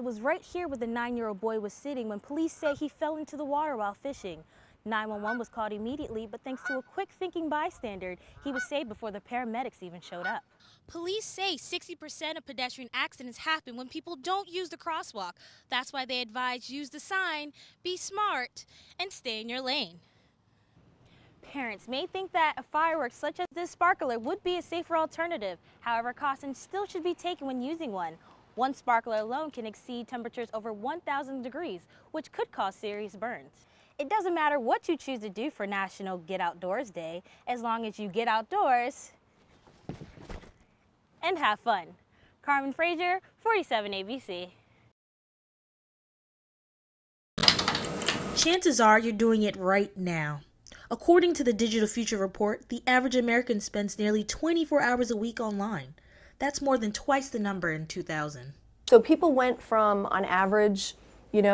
was right here where the 9-year-old boy was sitting when police say he fell into the water while fishing. 911 was called immediately, but thanks to a quick-thinking bystander, he was saved before the paramedics even showed up. Police say 60% of pedestrian accidents happen when people don't use the crosswalk. That's why they advise use the sign, be smart, and stay in your lane. Parents may think that a firework such as this sparkler would be a safer alternative. However, caution still should be taken when using one. One sparkler alone can exceed temperatures over 1,000 degrees, which could cause serious burns. It doesn't matter what you choose to do for National Get Outdoors Day, as long as you get outdoors and have fun. Carmen Frazier, 47 ABC. Chances are you're doing it right now. According to the Digital Future Report, the average American spends nearly 24 hours a week online. That's more than twice the number in 2000. So people went from, on average, being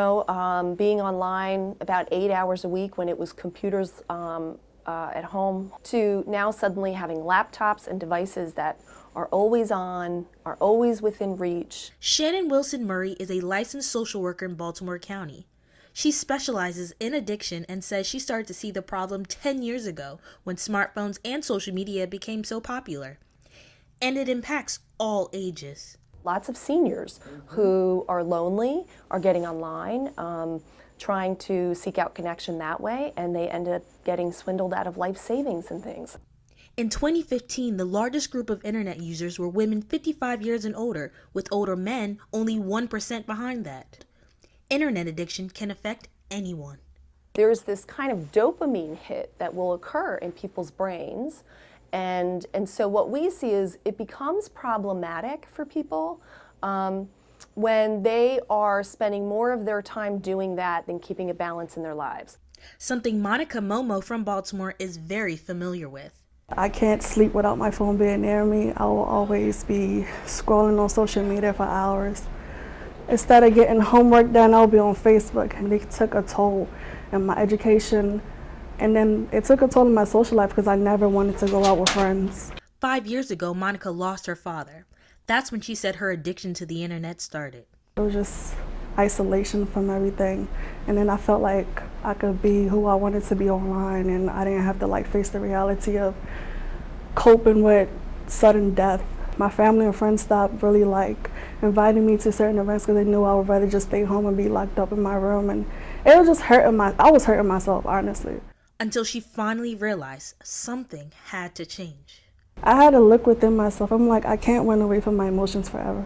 online about 8 hours a week when it was computers at home, to now suddenly having laptops and devices that are always on, are always within reach. Shannon Wilson Murray is a licensed social worker in Baltimore County. She specializes in addiction and says she started to see the problem 10 years ago when smartphones and social media became so popular. And it impacts all ages. Lots of seniors who are lonely are getting online, trying to seek out connection that way, and they end up getting swindled out of life savings and things. In 2015, the largest group of internet users were women 55 years and older, with older men only 1% behind that. Internet addiction can affect anyone. There's this kind of dopamine hit that will occur in people's brains, and so what we see is it becomes problematic for people when they are spending more of their time doing that than keeping a balance in their lives. Something Monica Momo from Baltimore is very familiar with. I can't sleep without my phone being near me. I will always be scrolling on social media for hours. Instead of getting homework done, I'll be on Facebook, and it took a toll in my education. And then it took a toll in my social life because I never wanted to go out with friends. 5 years ago, Monica lost her father. That's when she said her addiction to the internet started. It was just isolation from everything. And then I felt like I could be who I wanted to be online, and I didn't have to face the reality of coping with sudden death. My family and friends stopped really inviting me to certain events because they knew I would rather just stay home and be locked up in my room, and it was just I was hurting myself, honestly. Until she finally realized something had to change. I had to look within myself. I'm like, I can't run away from my emotions forever.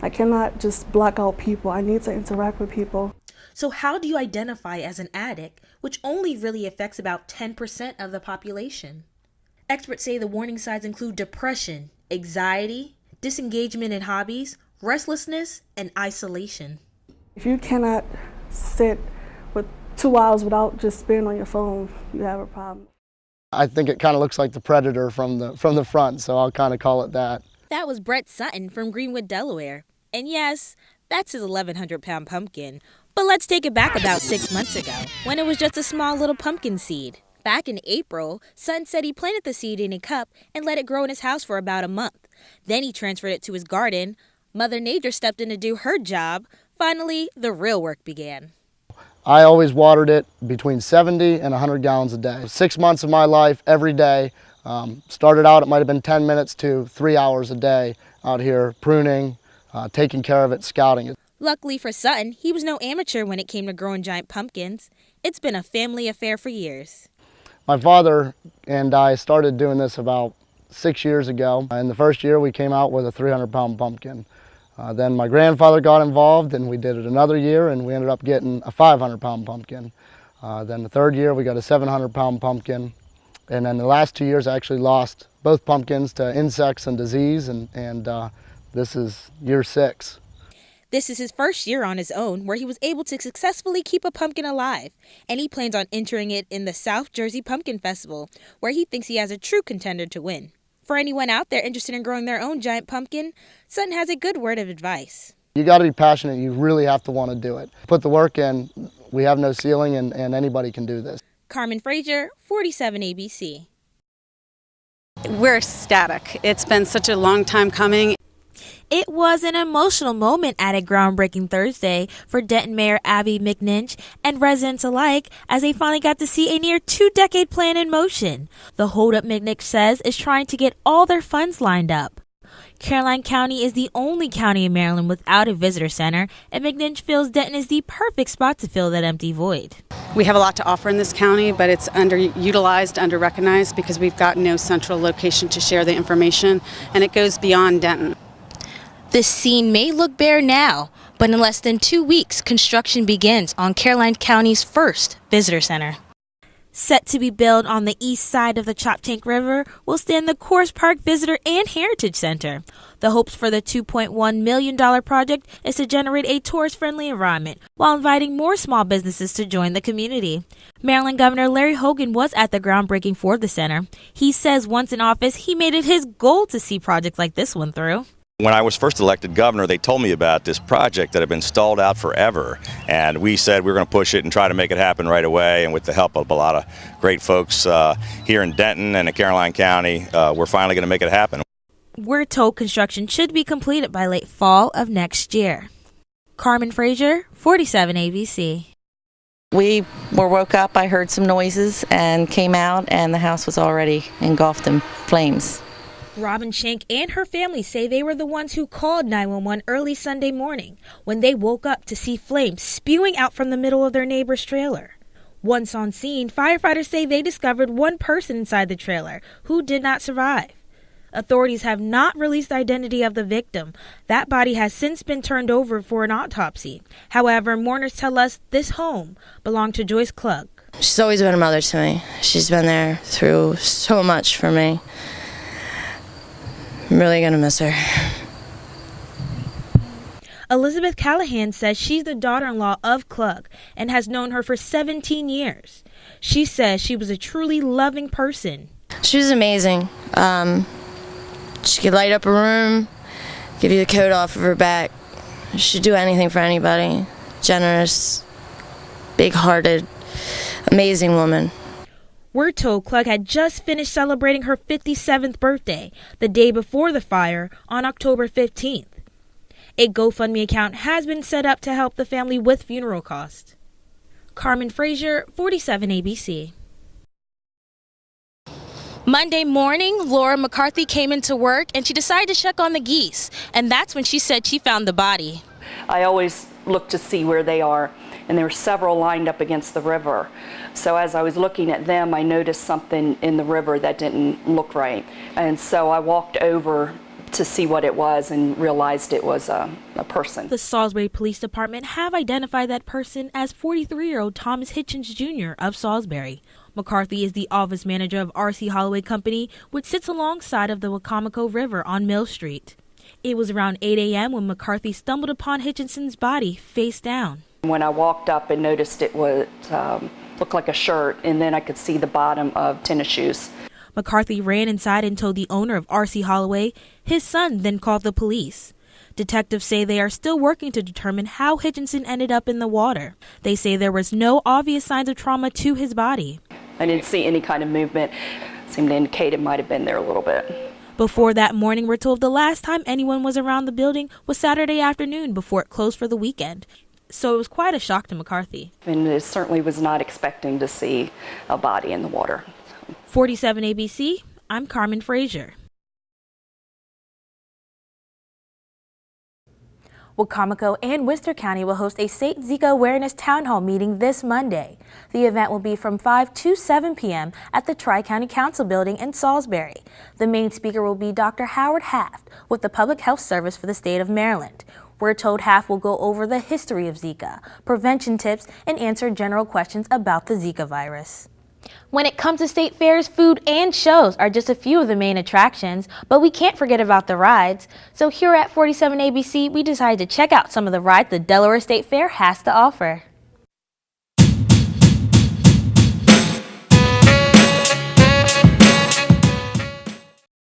I cannot just block out people. I need to interact with people. So how do you identify as an addict, which only really affects about 10% of the population? Experts say the warning signs include depression, anxiety, disengagement in hobbies, restlessness, and isolation. If you cannot sit with 2 hours without just being on your phone, you have a problem. I think it kind of looks like the Predator from the front, so I'll kind of call it that. That was Brett Sutton from Greenwood, Delaware. And yes, that's his 1,100-pound pumpkin. But let's take it back about 6 months ago, when it was just a small little pumpkin seed. Back in April, Sutton said he planted the seed in a cup and let it grow in his house for about a month. Then he transferred it to his garden. Mother Nature stepped in to do her job. Finally, the real work began. I always watered it between 70 and 100 gallons a day. 6 months of my life, every day. Started out, it might have been 10 minutes to 3 hours a day out here pruning, taking care of it, scouting it. Luckily for Sutton, he was no amateur when it came to growing giant pumpkins. It's been a family affair for years. My father and I started doing this about 6 years ago. In the first year, we came out with a 300-pound pumpkin. Then my grandfather got involved, and we did it another year, and we ended up getting a 500-pound pumpkin. Then the third year, we got a 700-pound pumpkin. And then the last 2 years, I actually lost both pumpkins to insects and disease, and this is year 6. This is his first year on his own where he was able to successfully keep a pumpkin alive, and he plans on entering it in the South Jersey Pumpkin Festival, where he thinks he has a true contender to win. For anyone out there interested in growing their own giant pumpkin, Sutton has a good word of advice. You got to be passionate. You really have to want to do it. Put the work in. We have no ceiling, and anybody can do this. Carmen Frazier, 47 ABC. We're ecstatic. It's been such a long time coming. It was an emotional moment at a groundbreaking Thursday for Denton Mayor Abby McNinch and residents alike as they finally got to see a near 2-decade plan in motion. The holdup, McNinch says, is trying to get all their funds lined up. Caroline County is the only county in Maryland without a visitor center, and McNinch feels Denton is the perfect spot to fill that empty void. We have a lot to offer in this county, but it's underutilized, under-recognized because we've got no central location to share the information, and it goes beyond Denton. This scene may look bare now, but in less than 2 weeks, construction begins on Caroline County's first visitor center. Set to be built on the east side of the Choptank River will stand the Coors Park Visitor and Heritage Center. The hopes for the $2.1 million project is to generate a tourist-friendly environment while inviting more small businesses to join the community. Maryland Governor Larry Hogan was at the groundbreaking for the center. He says once in office, he made it his goal to see projects like this one through. When I was first elected governor, they told me about this project that had been stalled out forever, and we said we were going to push it and try to make it happen right away, and with the help of a lot of great folks here in Denton and in Caroline County, we're finally going to make it happen. We're told construction should be completed by late fall of next year. Carmen Frazier, 47 ABC. We were woke up, I heard some noises and came out, and the house was already engulfed in flames. Robin Shank and her family say they were the ones who called 911 early Sunday morning when they woke up to see flames spewing out from the middle of their neighbor's trailer. Once on scene, firefighters say they discovered one person inside the trailer who did not survive. Authorities have not released the identity of the victim. That body has since been turned over for an autopsy. However, mourners tell us this home belonged to Joyce Klug. She's always been a mother to me. She's been there through so much for me. I'm really going to miss her. Elizabeth Callahan says she's the daughter-in-law of Klug and has known her for 17 years. She says she was a truly loving person. She was amazing. She could light up a room, give you the coat off of her back. She'd do anything for anybody. Generous, big-hearted, amazing woman. We're told Klug had just finished celebrating her 57th birthday, the day before the fire, on October 15th. A GoFundMe account has been set up to help the family with funeral costs. Carmen Frazier, 47 ABC. Monday morning, Laura McCarthy came into work and she decided to check on the geese. And that's when she said she found the body. I always look to see where they are, and there were several lined up against the river. So as I was looking at them, I noticed something in the river that didn't look right. And so I walked over to see what it was and realized it was a person. The Salisbury Police Department have identified that person as 43-year-old Thomas Hitchens Jr. of Salisbury. McCarthy is the office manager of R.C. Holloway Company, which sits alongside of the Wacomico River on Mill Street. It was around 8 a.m. when McCarthy stumbled upon Hitchenson's body face down. When I walked up and noticed it was looked like a shirt, and then I could see the bottom of tennis shoes. McCarthy ran inside and told the owner of R.C. Holloway. His son then called the police. Detectives say they are still working to determine how Hitchenson ended up in the water. They say there was no obvious signs of trauma to his body. I didn't see any kind of movement. Seemed to indicate it might have been there a little bit. Before that morning, we're told the last time anyone was around the building was Saturday afternoon before it closed for the weekend. So it was quite a shock to McCarthy. And it certainly was not expecting to see a body in the water. 47 ABC, I'm Carmen Frazier. Wacomico and Worcester County will host a state Zika awareness town hall meeting this Monday. The event will be from 5 to 7 p.m. at the Tri-County Council building in Salisbury. The main speaker will be Dr. Howard Haft with the Public Health Service for the state of Maryland. We're told Haft will go over the history of Zika, prevention tips, and answer general questions about the Zika virus. When it comes to state fairs, food and shows are just a few of the main attractions, but we can't forget about the rides. So here at 47 ABC, we decided to check out some of the rides the Delaware State Fair has to offer.